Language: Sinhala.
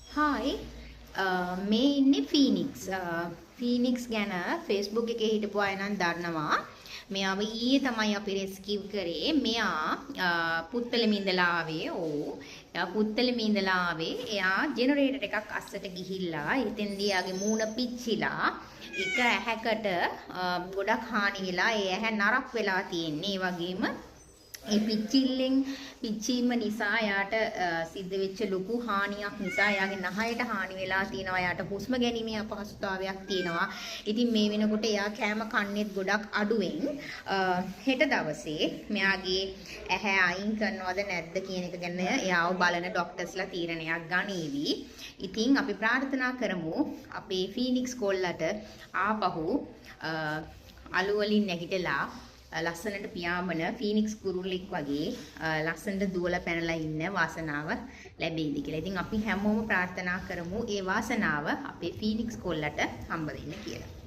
හායි මේ ඉන්නේ ෆීනික්ස් ෆීනික්ස් ගැන Facebook එකේ හිටපු අය නම් දන්නවා. මෙයාව ඊයේ තමයි අපි රෙස්කියු කරේ. මෙයා පුත්තලෙම ඉඳලා ආවේ. එයා පුත්තලෙම ඉඳලා ආවේ. එයා ජෙනරේටර් එකක් අස්සට ගිහිල්ලා එතෙන්දී යාගේ මූණ පිච්චිලා එක ඇහැකට ගොඩක් හානි වෙලා ඒ ඇහැ නරක් වෙලා තියෙන්නේ. ඒ වගේම ඒ පිච්චීම නිසා යාට සිද්ධ වෙච්ච ලොකු හානියක් නිසා යාගේ නහයට හානි වෙලා තියෙනවා. යාට හුස්ම ගැනීමේ අපහසුතාවයක් තියෙනවා. ඉතින් මේ වෙනකොට එයා කෑම කන්නේත් ගොඩක් අඩුවෙන් හෙට දවසේ මෙයාගේ ඇහැ අයින් කරනවද නැද්ද කියන එක ගැන එයාව බලන ડોක්ටර්ස්ලා තීරණයක් ගනීවි. ඉතින් අපි ප්‍රාර්ථනා කරමු අපේ ෆීනික්ස් කොල්ලට ආපහු අලු වලින් නැගිටලා ලස්සනට පියාඹන ෆීනික්ස් කුරුල්ලෙක් වගේ ලස්සනට දුවලා පැනලා ඉන්න වාසනාව ලැබෙයිද කියලා. ඉතින් අපි හැමෝම ප්‍රාර්ථනා කරමු ඒ වාසනාව අපේ ෆීනික්ස් කොල්ලට හම්බ වෙන්න කියලා.